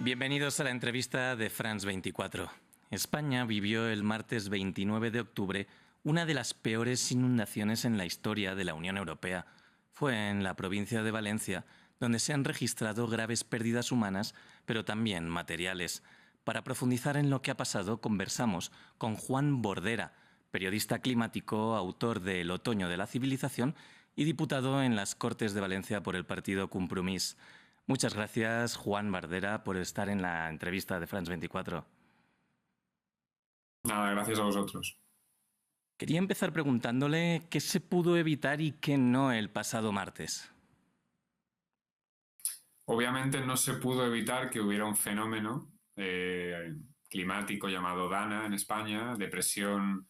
Bienvenidos a la entrevista de France 24. España vivió el martes 29 de octubre una de las peores inundaciones en la historia de la Unión Europea. Fue en la provincia de Valencia, donde se han registrado graves pérdidas humanas, pero también materiales. Para profundizar en lo que ha pasado, conversamos con Juan Bordera, periodista climático, autor de El otoño de la civilización y diputado en las Cortes de Valencia por el partido Compromís. Muchas gracias, Juan Bordera, por estar en la entrevista de France 24. Nada, gracias a vosotros. Quería empezar preguntándole qué se pudo evitar y qué no el pasado martes. Obviamente no se pudo evitar que hubiera un fenómeno climático llamado Dana en España, de presión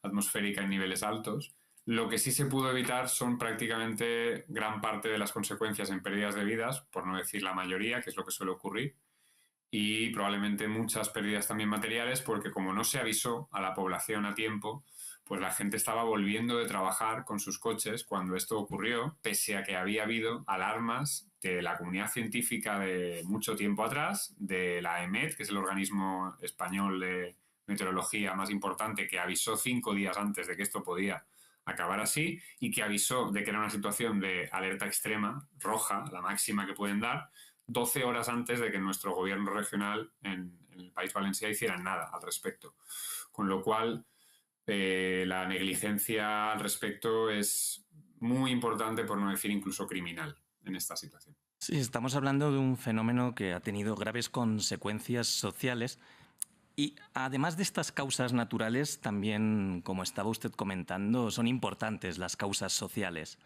atmosférica en niveles altos. Lo que sí se pudo evitar son prácticamente gran parte de las consecuencias en pérdidas de vidas, por no decir la mayoría, que es lo que suele ocurrir, y probablemente muchas pérdidas también materiales, porque como no se avisó a la población a tiempo, pues la gente estaba volviendo de trabajar con sus coches cuando esto ocurrió, pese a que había habido alarmas de la comunidad científica de mucho tiempo atrás, de la EMET, que es el organismo español de meteorología más importante, que avisó 5 días antes de que esto podía acabar así y que avisó de que era una situación de alerta extrema, roja, la máxima que pueden dar, 12 horas antes de que nuestro gobierno regional en el País Valencià hiciera nada al respecto. Con lo cual, la negligencia al respecto es muy importante, por no decir incluso criminal, en esta situación. Sí, estamos hablando de un fenómeno que ha tenido graves consecuencias sociales y además de estas causas naturales, también, como estaba usted comentando, son importantes las causas sociales.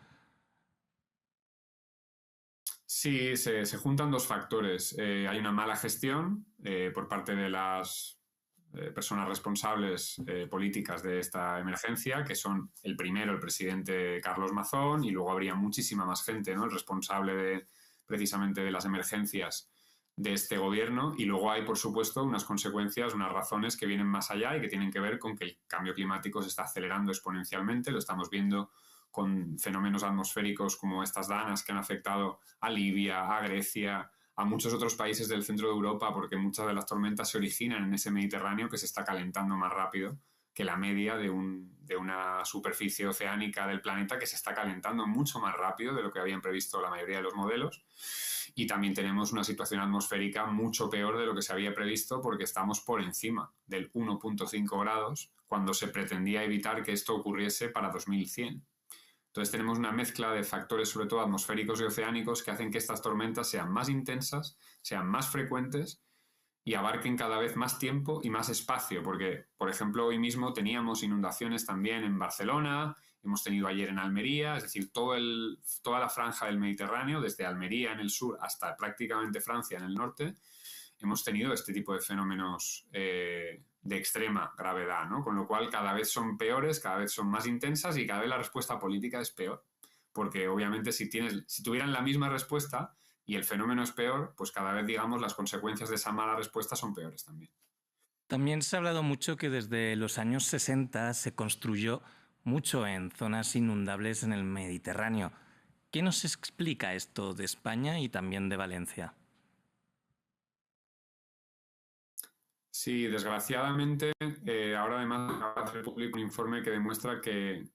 Sí, se juntan dos factores. Hay una mala gestión por parte de las personas responsables políticas de esta emergencia, que son el primero, el presidente Carlos Mazón, y luego habría muchísima más gente, ¿no? El responsable precisamente de las emergencias de este gobierno. Y luego hay, por supuesto, unas consecuencias, unas razones que vienen más allá y que tienen que ver con que el cambio climático se está acelerando exponencialmente. Lo estamos viendo con fenómenos atmosféricos como estas danas que han afectado a Libia, a Grecia, a muchos otros países del centro de Europa, porque muchas de las tormentas se originan en ese Mediterráneo que se está calentando más rápido que la media de una superficie oceánica del planeta, que se está calentando mucho más rápido de lo que habían previsto la mayoría de los modelos. Y también tenemos una situación atmosférica mucho peor de lo que se había previsto, porque estamos por encima del 1,5 grados cuando se pretendía evitar que esto ocurriese para 2100. Entonces tenemos una mezcla de factores, sobre todo atmosféricos y oceánicos, que hacen que estas tormentas sean más intensas, sean más frecuentes y abarquen cada vez más tiempo y más espacio. Porque, por ejemplo, hoy mismo teníamos inundaciones también en Barcelona, hemos tenido ayer en Almería, es decir, toda la franja del Mediterráneo, desde Almería en el sur hasta prácticamente Francia en el norte, hemos tenido este tipo de fenómenos de extrema gravedad, ¿no? Con lo cual cada vez son peores, cada vez son más intensas y cada vez la respuesta política es peor. Porque obviamente si tuvieran la misma respuesta y el fenómeno es peor, pues cada vez, digamos, las consecuencias de esa mala respuesta son peores también. También se ha hablado mucho que desde los años 60 se construyó mucho en zonas inundables en el Mediterráneo. ¿Qué nos explica esto de España y también de Valencia? Sí, desgraciadamente, ahora además acaba de hacer público un informe que demuestra que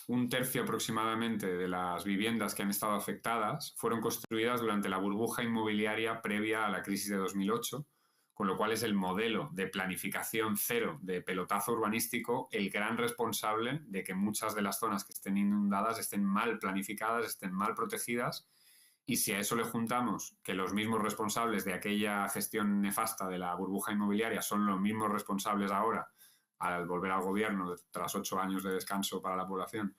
1/3 aproximadamente de las viviendas que han estado afectadas fueron construidas durante la burbuja inmobiliaria previa a la crisis de 2008, con lo cual es el modelo de planificación cero de pelotazo urbanístico el gran responsable de que muchas de las zonas que estén inundadas estén mal planificadas, estén mal protegidas. Y si a eso le juntamos que los mismos responsables de aquella gestión nefasta de la burbuja inmobiliaria son los mismos responsables ahora al volver al gobierno tras 8 años de descanso para la población,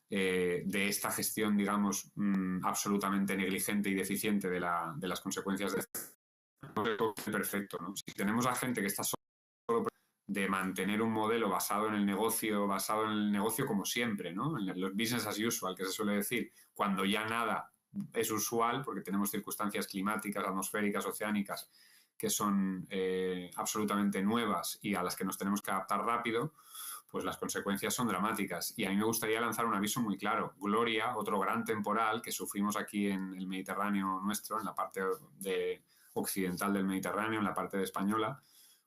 de esta gestión, digamos, absolutamente negligente y deficiente de las consecuencias de perfecto, ¿no? Si tenemos a gente que está solo de mantener un modelo basado en el negocio como siempre, ¿no? En los business as usual, que se suele decir, cuando ya nada es usual, porque tenemos circunstancias climáticas, atmosféricas, oceánicas, que son absolutamente nuevas y a las que nos tenemos que adaptar rápido, pues las consecuencias son dramáticas. Y a mí me gustaría lanzar un aviso muy claro. Gloria, otro gran temporal que sufrimos aquí en el Mediterráneo nuestro, en la parte occidental del Mediterráneo, en la parte española,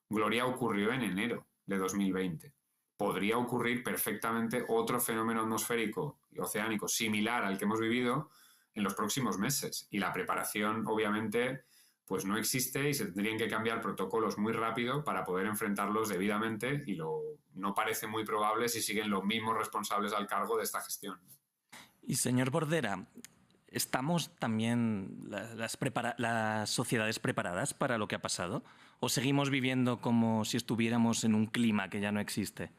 Gloria ocurrió en enero de 2020. Podría ocurrir perfectamente otro fenómeno atmosférico y oceánico similar al que hemos vivido en los próximos meses. Y la preparación, obviamente, pues no existe y se tendrían que cambiar protocolos muy rápido para poder enfrentarlos debidamente y no parece muy probable si siguen los mismos responsables al cargo de esta gestión. Y señor Bordera, ¿estamos también las sociedades preparadas para lo que ha pasado? ¿O seguimos viviendo como si estuviéramos en un clima que ya no existe?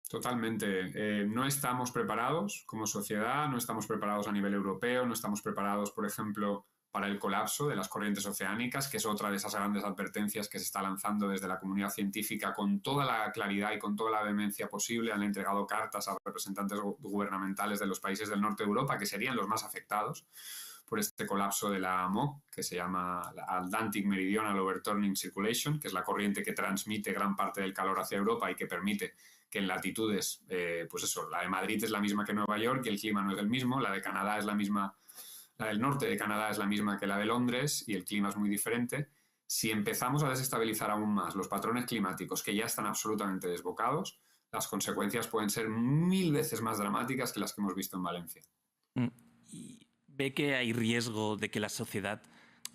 Totalmente. No estamos preparados como sociedad, no estamos preparados a nivel europeo, no estamos preparados, por ejemplo, para el colapso de las corrientes oceánicas, que es otra de esas grandes advertencias que se está lanzando desde la comunidad científica con toda la claridad y con toda la vehemencia posible. Han entregado cartas a representantes gubernamentales de los países del norte de Europa, que serían los más afectados por este colapso de la AMOC, que se llama Atlantic Meridional Overturning Circulation, que es la corriente que transmite gran parte del calor hacia Europa y que permite que en latitudes, pues eso, la de Madrid es la misma que Nueva York y el clima no es el mismo, la de Canadá es la misma, la del norte de Canadá es la misma que la de Londres y el clima es muy diferente. Si empezamos a desestabilizar aún más los patrones climáticos que ya están absolutamente desbocados, las consecuencias pueden ser 1000 veces más dramáticas que las que hemos visto en Valencia. ¿Y ve que hay riesgo de que la sociedad,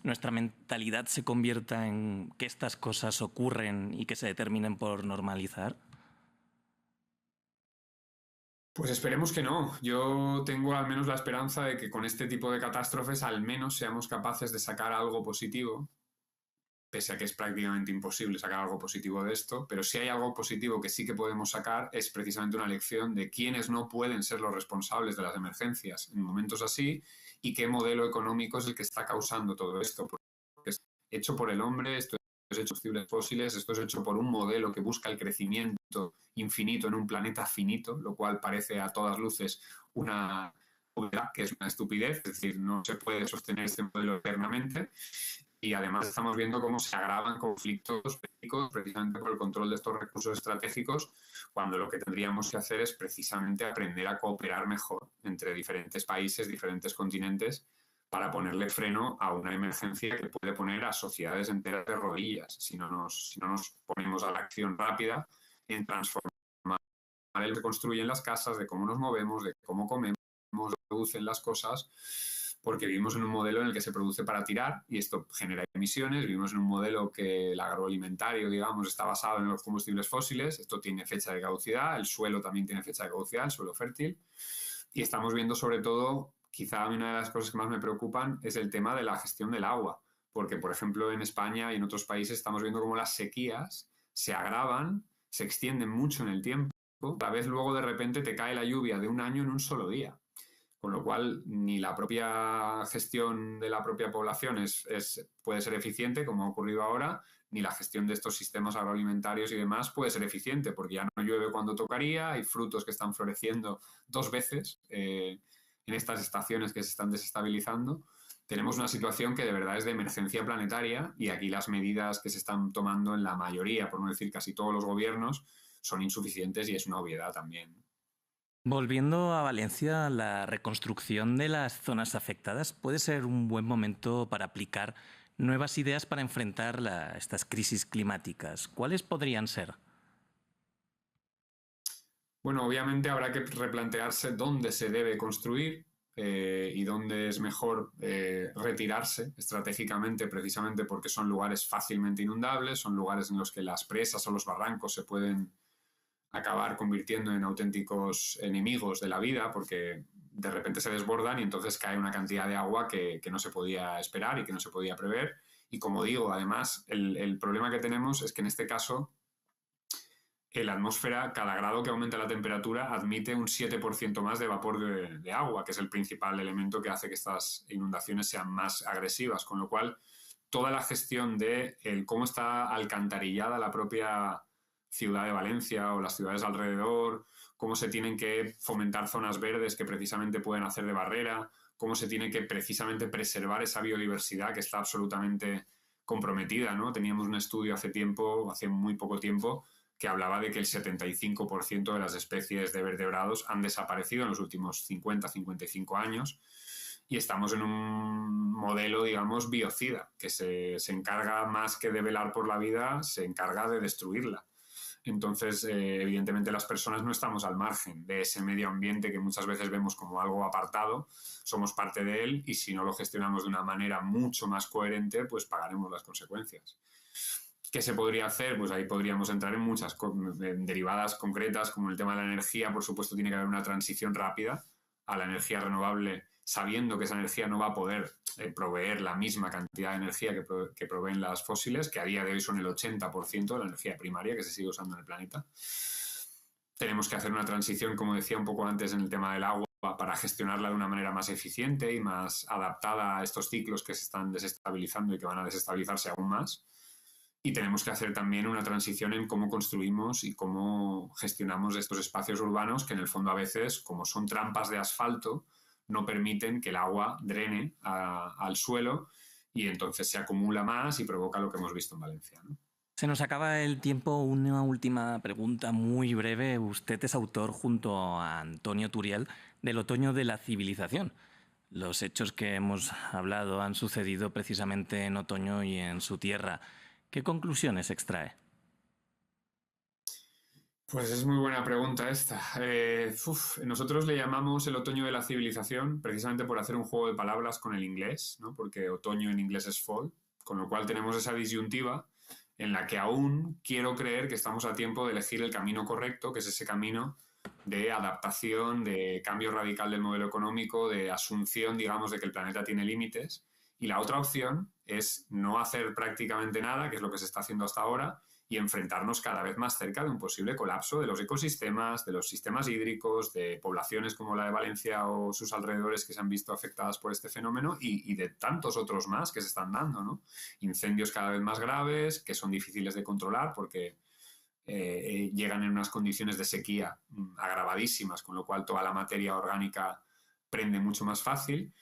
nuestra mentalidad se convierta en que estas cosas ocurren y que se determinen por normalizar? Pues esperemos que no. Yo tengo al menos la esperanza de que con este tipo de catástrofes al menos seamos capaces de sacar algo positivo, pese a que es prácticamente imposible sacar algo positivo de esto, pero si hay algo positivo que sí que podemos sacar es precisamente una lección de quiénes no pueden ser los responsables de las emergencias en momentos así y qué modelo económico es el que está causando todo esto. Porque es hecho por el hombre, esto es hecho por combustibles fósiles, esto es hecho por un modelo que busca el crecimiento infinito en un planeta finito, lo cual parece a todas luces una obviedad, que es una estupidez, es decir, no se puede sostener este modelo eternamente. Y además estamos viendo cómo se agravan conflictos bélicos precisamente por el control de estos recursos estratégicos, cuando lo que tendríamos que hacer es precisamente aprender a cooperar mejor entre diferentes países, diferentes continentes, para ponerle freno a una emergencia que puede poner a sociedades enteras de rodillas si no nos ponemos a la acción rápida en transformar el que construyen las casas, de cómo nos movemos, de cómo comemos, de producen las cosas, porque vivimos en un modelo en el que se produce para tirar y esto genera emisiones. Vivimos en un modelo que el agroalimentario, digamos, está basado en los combustibles fósiles. Esto tiene fecha de caducidad, el suelo también tiene fecha de caducidad, el suelo fértil. Y estamos viendo sobre todo, quizá una de las cosas que más me preocupan es el tema de la gestión del agua, porque por ejemplo en España y en otros países estamos viendo cómo las sequías se agravan, se extienden mucho en el tiempo, a la vez luego de repente te cae la lluvia de un año en un solo día. Con lo cual, ni la propia gestión de la propia población puede ser eficiente, como ha ocurrido ahora, ni la gestión de estos sistemas agroalimentarios y demás puede ser eficiente, porque ya no llueve cuando tocaría, hay frutos que están floreciendo 2 veces en estas estaciones que se están desestabilizando. Tenemos una situación que de verdad es de emergencia planetaria y aquí las medidas que se están tomando en la mayoría, por no decir casi todos los gobiernos, son insuficientes y es una obviedad también. Volviendo a Valencia, la reconstrucción de las zonas afectadas puede ser un buen momento para aplicar nuevas ideas para enfrentar estas crisis climáticas. ¿Cuáles podrían ser? Bueno, obviamente habrá que replantearse dónde se debe construir y dónde es mejor retirarse estratégicamente, precisamente porque son lugares fácilmente inundables, son lugares en los que las presas o los barrancos se pueden acabar convirtiendo en auténticos enemigos de la vida porque de repente se desbordan y entonces cae una cantidad de agua que no se podía esperar y que no se podía prever. Y como digo, además, el problema que tenemos es que en este caso la atmósfera, cada grado que aumenta la temperatura, admite un 7% más de vapor de agua, que es el principal elemento que hace que estas inundaciones sean más agresivas, con lo cual toda la gestión de cómo está alcantarillada la propia ciudad de Valencia o las ciudades alrededor, cómo se tienen que fomentar zonas verdes que precisamente pueden hacer de barrera, cómo se tiene que precisamente preservar esa biodiversidad que está absolutamente comprometida, ¿no? Teníamos un estudio hace muy poco tiempo, que hablaba de que el 75% de las especies de vertebrados han desaparecido en los últimos 50-55 años y estamos en un modelo, digamos, biocida, que se encarga más que de velar por la vida, se encarga de destruirla. Entonces, evidentemente las personas no estamos al margen de ese medio ambiente que muchas veces vemos como algo apartado, somos parte de él y si no lo gestionamos de una manera mucho más coherente, pues pagaremos las consecuencias. ¿Qué se podría hacer? Pues ahí podríamos entrar en muchas derivadas concretas, como el tema de la energía. Por supuesto, tiene que haber una transición rápida a la energía renovable, sabiendo que esa energía no va a poder proveer la misma cantidad de energía que proveen las fósiles, que a día de hoy son el 80% de la energía primaria que se sigue usando en el planeta. Tenemos que hacer una transición, como decía un poco antes en el tema del agua, para gestionarla de una manera más eficiente y más adaptada a estos ciclos que se están desestabilizando y que van a desestabilizarse aún más. Y tenemos que hacer también una transición en cómo construimos y cómo gestionamos estos espacios urbanos que en el fondo a veces, como son trampas de asfalto, no permiten que el agua drene al suelo y entonces se acumula más y provoca lo que hemos visto en Valencia, ¿no? Se nos acaba el tiempo. Una última pregunta muy breve. Usted es autor, junto a Antonio Turiel, del Otoño de la Civilización. Los hechos que hemos hablado han sucedido precisamente en otoño y en su tierra. ¿Qué conclusiones extrae? Pues es muy buena pregunta esta. Nosotros le llamamos el otoño de la civilización precisamente por hacer un juego de palabras con el inglés, ¿no? Porque otoño en inglés es fall, con lo cual tenemos esa disyuntiva en la que aún quiero creer que estamos a tiempo de elegir el camino correcto, que es ese camino de adaptación, de cambio radical del modelo económico, de asunción, digamos, de que el planeta tiene límites. Y la otra opción es no hacer prácticamente nada, que es lo que se está haciendo hasta ahora, y enfrentarnos cada vez más cerca de un posible colapso de los ecosistemas, de los sistemas hídricos, de poblaciones como la de Valencia o sus alrededores que se han visto afectadas por este fenómeno y de tantos otros más que se están dando, ¿no? Incendios cada vez más graves, que son difíciles de controlar porque llegan en unas condiciones de sequía agravadísimas, con lo cual toda la materia orgánica prende mucho más fácil.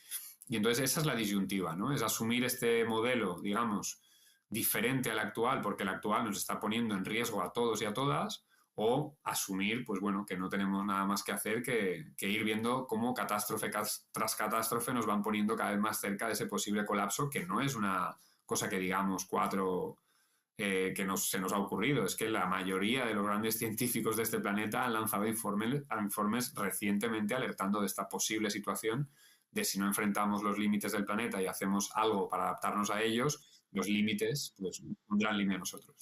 Y entonces esa es la disyuntiva, ¿no? Es asumir este modelo, digamos, diferente al actual, porque el actual nos está poniendo en riesgo a todos y a todas, o asumir, pues bueno, que no tenemos nada más que hacer que ir viendo cómo catástrofe tras catástrofe nos van poniendo cada vez más cerca de ese posible colapso, que no es una cosa que digamos que se nos ha ocurrido. Es que la mayoría de los grandes científicos de este planeta han lanzado informes recientemente alertando de esta posible situación de si no enfrentamos los límites del planeta y hacemos algo para adaptarnos a ellos, los límites pues pondrán línea a nosotros.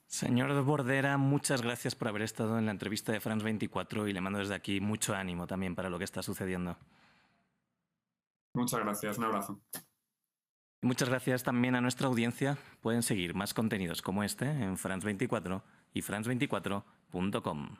Señor Bordera, muchas gracias por haber estado en la entrevista de France 24 y le mando desde aquí mucho ánimo también para lo que está sucediendo. Muchas gracias, un abrazo. Y muchas gracias también a nuestra audiencia. Pueden seguir más contenidos como este en France 24 y france24.com.